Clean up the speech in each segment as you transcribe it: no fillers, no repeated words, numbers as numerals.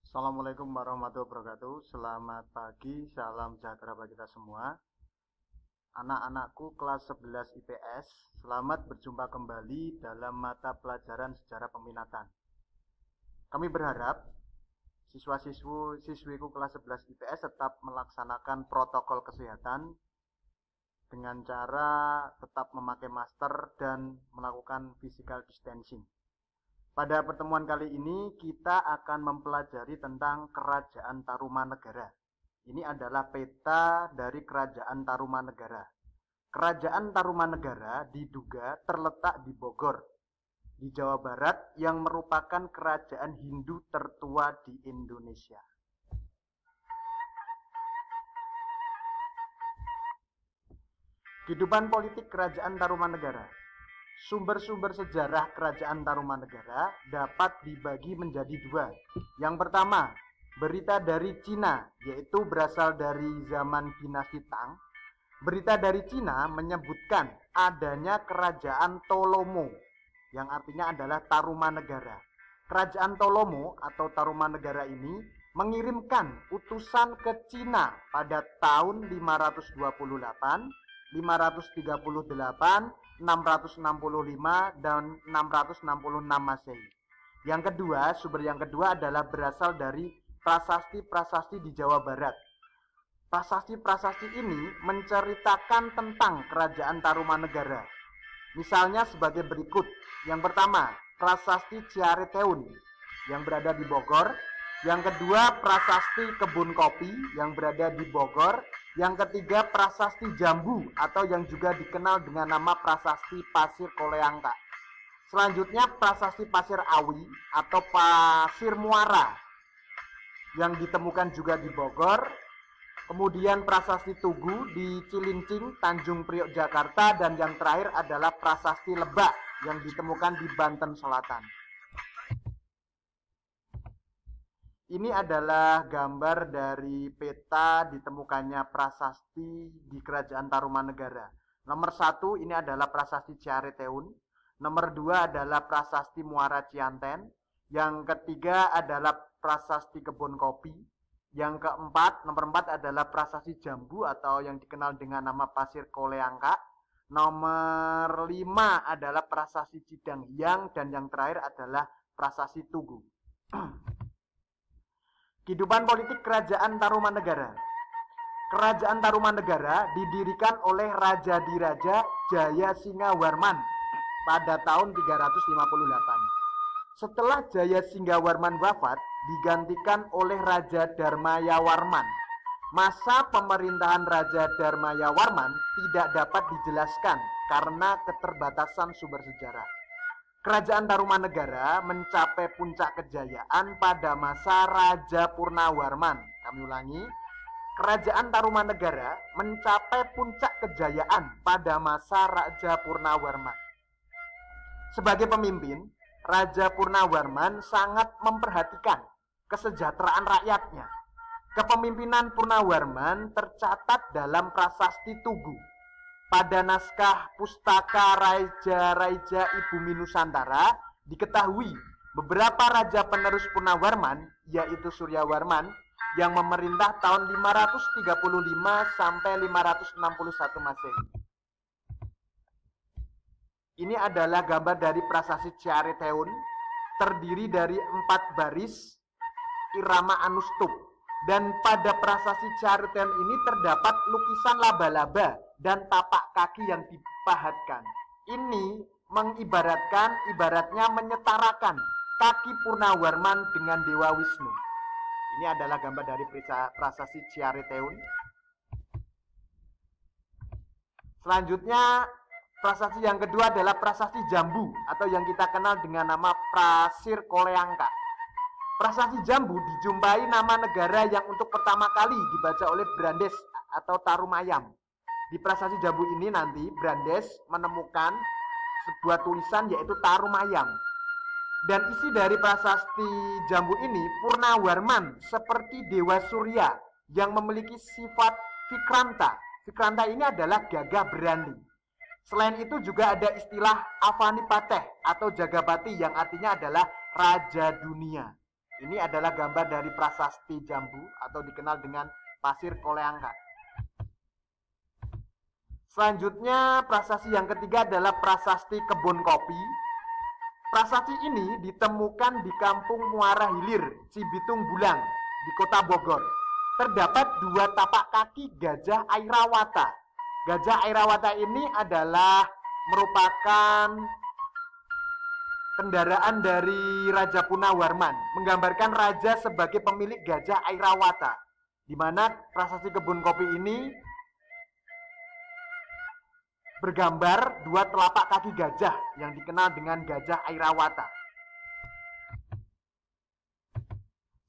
Assalamualaikum warahmatullahi wabarakatuh. Selamat pagi, salam sejahtera bagi kita semua. Anak-anakku kelas 11 IPS, selamat berjumpa kembali dalam mata pelajaran sejarah peminatan. Kami berharap siswiku kelas 11 IPS tetap melaksanakan protokol kesehatan dengan cara tetap memakai masker dan melakukan physical distancing. Pada pertemuan kali ini kita akan mempelajari tentang Kerajaan Tarumanegara. Ini adalah peta dari Kerajaan Tarumanegara. Kerajaan Tarumanegara diduga terletak di Bogor, di Jawa Barat, yang merupakan kerajaan Hindu tertua di Indonesia. Kehidupan politik Kerajaan Tarumanegara. Sumber-sumber sejarah Kerajaan Tarumanegara dapat dibagi menjadi dua. Yang pertama, berita dari Cina, yaitu berasal dari zaman dinasti Tang. Berita dari Cina menyebutkan adanya Kerajaan Tolomo, yang artinya adalah Tarumanegara. Kerajaan Tolomo atau Tarumanegara ini mengirimkan utusan ke Cina pada tahun 528, 538, 665 dan 666 Masehi. Sumber yang kedua adalah berasal dari prasasti-prasasti di Jawa Barat. Prasasti-prasasti ini menceritakan tentang Kerajaan Tarumanegara. Misalnya sebagai berikut. Yang pertama, Prasasti Ciareteun yang berada di Bogor. Yang kedua, Prasasti Kebun Kopi yang berada di Bogor. Yang ketiga, Prasasti Jambu atau yang juga dikenal dengan nama Prasasti Pasir Koleangka. Selanjutnya, Prasasti Pasir Awi atau Pasir Muara yang ditemukan juga di Bogor. Kemudian Prasasti Tugu di Cilincing, Tanjung Priok, Jakarta. Dan yang terakhir adalah Prasasti Lebak yang ditemukan di Banten Selatan. Ini adalah gambar dari peta ditemukannya prasasti di Kerajaan Tarumanegara. Nomor 1 ini adalah Prasasti Ciareteun. Nomor 2 adalah Prasasti Muara Cianten. Yang ketiga adalah Prasasti Kebun Kopi. Yang keempat, nomor 4 adalah Prasasti Jambu atau yang dikenal dengan nama Pasir Koleangka. Nomor 5 adalah Prasasti Cidanghyang dan yang terakhir adalah Prasasti Tugu. Kehidupan politik Kerajaan Tarumanegara. Kerajaan Tarumanegara didirikan oleh Raja Diraja Jayasinghawarman pada tahun 358. Setelah Jayasinghawarman wafat, digantikan oleh Raja Dharmayawarman. Masa pemerintahan Raja Dharmayawarman tidak dapat dijelaskan karena keterbatasan sumber sejarah. Kerajaan Tarumanegara mencapai puncak kejayaan pada masa Raja Purnawarman. Kami ulangi, Kerajaan Tarumanegara mencapai puncak kejayaan pada masa Raja Purnawarman. Sebagai pemimpin, Raja Purnawarman sangat memperhatikan kesejahteraan rakyatnya. Kepemimpinan Purnawarman tercatat dalam Prasasti Tugu. Pada naskah Pustaka Raja Ibumi Nusantara diketahui beberapa raja penerus Purnawarman, yaitu Suryawarman, yang memerintah tahun 535 sampai 561 Masehi. Ini adalah gambar dari Prasasti Ciareteun, terdiri dari 4 baris irama anustup. Dan pada Prasasti Ciareteun ini terdapat lukisan laba-laba dan tapak kaki yang dipahatkan. Ini ibaratnya menyetarakan kaki Purnawarman dengan Dewa Wisnu. Ini adalah gambar dari Prasasti Ciareteun. Selanjutnya, prasasti yang kedua adalah Prasasti Jambu atau yang kita kenal dengan nama Pasir Koleangka. Prasasti Jambu dijumpai nama negara yang untuk pertama kali dibaca oleh Brandes atau Tarumayam. Di Prasasti Jambu ini nanti Brandes menemukan sebuah tulisan yaitu Tarumayam. Dan isi dari Prasasti Jambu ini, Purnawarman seperti Dewa Surya yang memiliki sifat Vikranta. Vikranta ini adalah gagah berani. Selain itu juga ada istilah Avanipateh atau Jagapati yang artinya adalah Raja Dunia. Ini adalah gambar dari prasasti Jambu atau dikenal dengan Pasir Koleangka. Selanjutnya prasasti yang ketiga adalah prasasti Kebun Kopi. Prasasti ini ditemukan di Kampung Muara Hilir, Cibitung Bulang, di Kota Bogor. Terdapat 2 tapak kaki gajah Airawata. Gajah Airawata ini adalah merupakan kendaraan dari Raja Punawarman, menggambarkan raja sebagai pemilik gajah Airawata, di mana prasasti Kebun Kopi ini bergambar 2 telapak kaki gajah yang dikenal dengan gajah Airawata.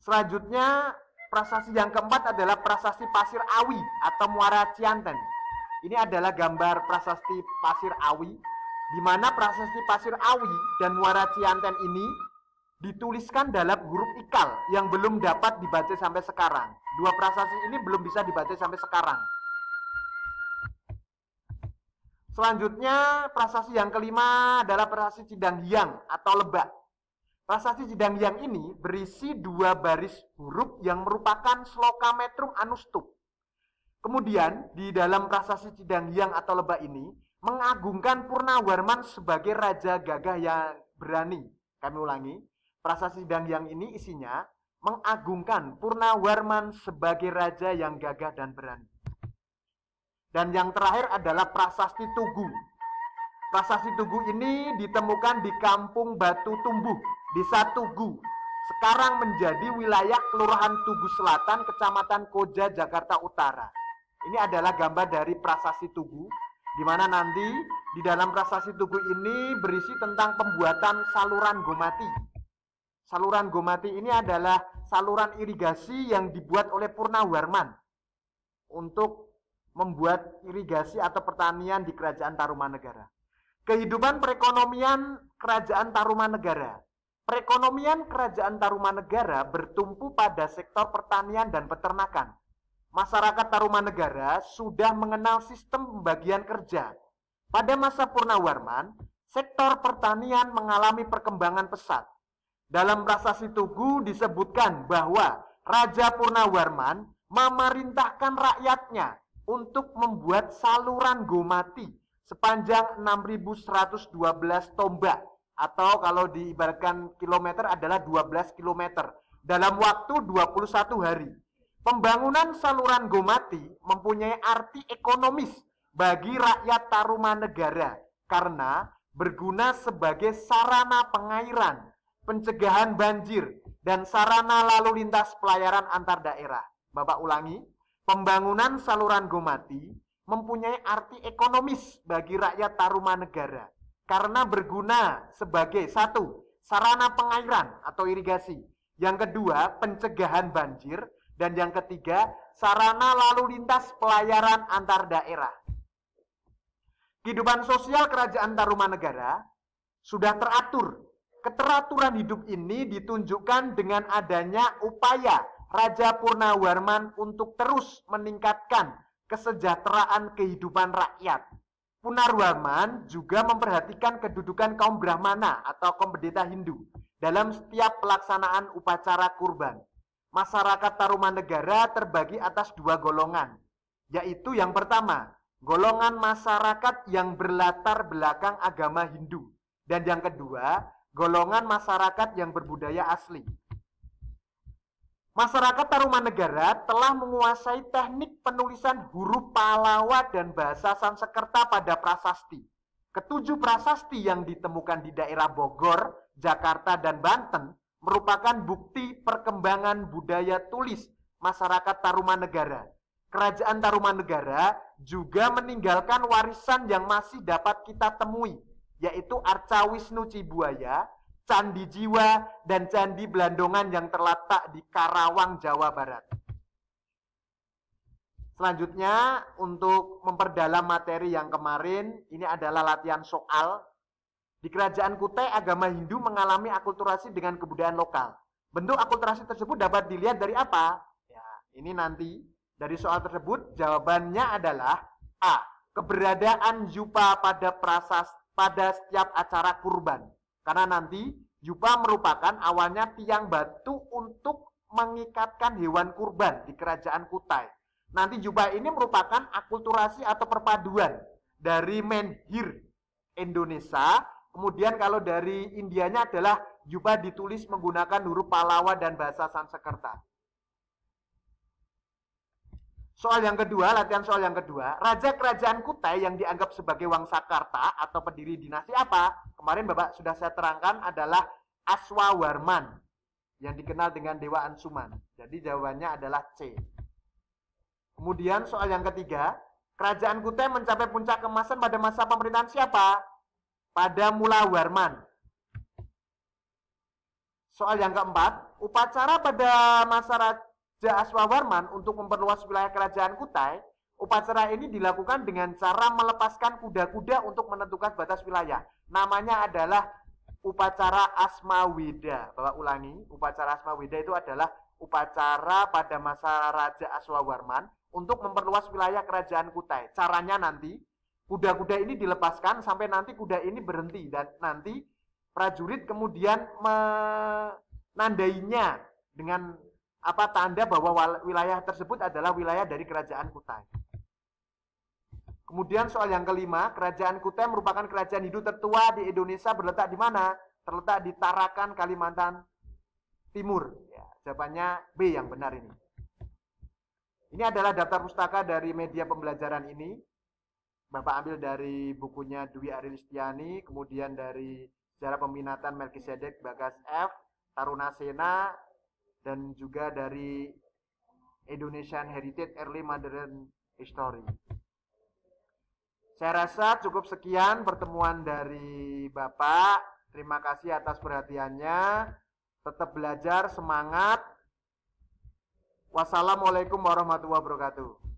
Selanjutnya, prasasti yang keempat adalah prasasti Pasir Awi atau Muara Cianten. Ini adalah gambar prasasti Pasir Awi, di mana prasasti Pasir Awi dan Muara Cianten ini dituliskan dalam huruf ikal yang belum dapat dibaca sampai sekarang. 2 prasasti ini belum bisa dibaca sampai sekarang. Selanjutnya, prasasti yang kelima adalah prasasti Cidanghyang atau Lebak. Prasasti Cidanghyang ini berisi 2 baris huruf yang merupakan sloka metrum anustup. Kemudian, di dalam prasasti Cidanghyang atau Lebak ini, mengagungkan Purnawarman sebagai raja gagah yang berani. Kami ulangi, prasasti Cidanghyang ini isinya mengagungkan Purnawarman sebagai raja yang gagah dan berani. Dan yang terakhir adalah prasasti Tugu. Prasasti Tugu ini ditemukan di Kampung Batu Tumbuh, Desa Tugu. Sekarang menjadi wilayah Kelurahan Tugu Selatan, Kecamatan Koja, Jakarta Utara. Ini adalah gambar dari prasasti Tugu, di mana nanti di dalam prasasti Tugu ini berisi tentang pembuatan saluran Gomati. Saluran Gomati ini adalah saluran irigasi yang dibuat oleh Purnawarman untuk membuat irigasi atau pertanian di Kerajaan Tarumanegara. Kehidupan perekonomian Kerajaan Tarumanegara. Perekonomian Kerajaan Tarumanegara bertumpu pada sektor pertanian dan peternakan. Masyarakat Tarumanegara sudah mengenal sistem pembagian kerja. Pada masa Purnawarman, sektor pertanian mengalami perkembangan pesat. Dalam prasasti Tugu disebutkan bahwa Raja Purnawarman memerintahkan rakyatnya untuk membuat saluran Gomati sepanjang 6.112 tombak, atau kalau diibaratkan kilometer adalah 12 kilometer dalam waktu 21 hari. Pembangunan saluran Gomati mempunyai arti ekonomis bagi rakyat Tarumanegara karena berguna sebagai sarana pengairan, pencegahan banjir, dan sarana lalu lintas pelayaran antar daerah. Bapak ulangi, pembangunan saluran Gomati mempunyai arti ekonomis bagi rakyat Tarumanegara karena berguna sebagai 1. Sarana pengairan atau irigasi, yang kedua pencegahan banjir, dan yang ketiga sarana lalu lintas pelayaran antar daerah. Kehidupan sosial Kerajaan Tarumanegara sudah teratur. Keteraturan hidup ini ditunjukkan dengan adanya upaya Raja Purnawarman untuk terus meningkatkan kesejahteraan kehidupan rakyat. Purnawarman juga memperhatikan kedudukan kaum Brahmana atau kaum pendeta Hindu dalam setiap pelaksanaan upacara kurban. Masyarakat Tarumanegara terbagi atas 2 golongan, yaitu yang pertama, golongan masyarakat yang berlatar belakang agama Hindu, dan yang kedua, golongan masyarakat yang berbudaya asli. Masyarakat Tarumanegara telah menguasai teknik penulisan huruf Pallawa dan bahasa Sanskerta pada prasasti. Ketujuh prasasti yang ditemukan di daerah Bogor, Jakarta, dan Banten merupakan bukti perkembangan budaya tulis masyarakat Tarumanegara. Kerajaan Tarumanegara juga meninggalkan warisan yang masih dapat kita temui, yaitu Arca Wisnu Cibuaya, Candi Jiwa, dan Candi Blandongan yang terletak di Karawang, Jawa Barat. Selanjutnya, untuk memperdalam materi yang kemarin, ini adalah latihan soal. Di Kerajaan Kutai, agama Hindu mengalami akulturasi dengan kebudayaan lokal. Bentuk akulturasi tersebut dapat dilihat dari apa? Ya, ini nanti dari soal tersebut jawabannya adalah A. Keberadaan jupa pada setiap acara kurban. Karena nanti Juba merupakan awalnya tiang batu untuk mengikatkan hewan kurban di kerajaan Kutai. Nanti juba ini merupakan akulturasi atau perpaduan dari menhir Indonesia. Kemudian kalau dari Indianya adalah juba ditulis menggunakan huruf Pallawa dan bahasa Sanskerta. Soal yang kedua, latihan soal yang kedua. Raja kerajaan Kutai yang dianggap sebagai Wangsakarta atau pendiri dinasti apa? Kemarin Bapak sudah saya terangkan adalah Aswawarman yang dikenal dengan Dewa Ansuman. Jadi jawabannya adalah C. Kemudian soal yang ketiga, kerajaan Kutai mencapai puncak keemasan pada masa pemerintahan siapa? Pada Mulawarman. Soal yang keempat, upacara pada masa Raja Aswawarman untuk memperluas wilayah kerajaan Kutai, upacara ini dilakukan dengan cara melepaskan kuda-kuda untuk menentukan batas wilayah. Namanya adalah upacara Asmaweda. Bapak ulangi, upacara Asmaweda itu adalah upacara pada masa Raja Aswawarman untuk memperluas wilayah kerajaan Kutai. Caranya nanti kuda-kuda ini dilepaskan sampai nanti kuda ini berhenti dan nanti prajurit kemudian menandainya dengan tanda bahwa wilayah tersebut adalah wilayah dari kerajaan Kutai. Kemudian soal yang kelima, kerajaan Kutai merupakan kerajaan Hindu tertua di Indonesia, berletak di mana? Terletak di Tarakan, Kalimantan Timur. Ya, jawabannya B yang benar ini. Ini adalah daftar pustaka dari media pembelajaran ini. Bapak ambil dari bukunya Dwi Arilistiani, kemudian dari Sejarah Peminatan Melkisedek Bagas F, Taruna Sena, dan juga dari Indonesian Heritage Early Modern History. Saya rasa cukup sekian pertemuan dari Bapak. Terima kasih atas perhatiannya. Tetap belajar, semangat. Wassalamualaikum warahmatullahi wabarakatuh.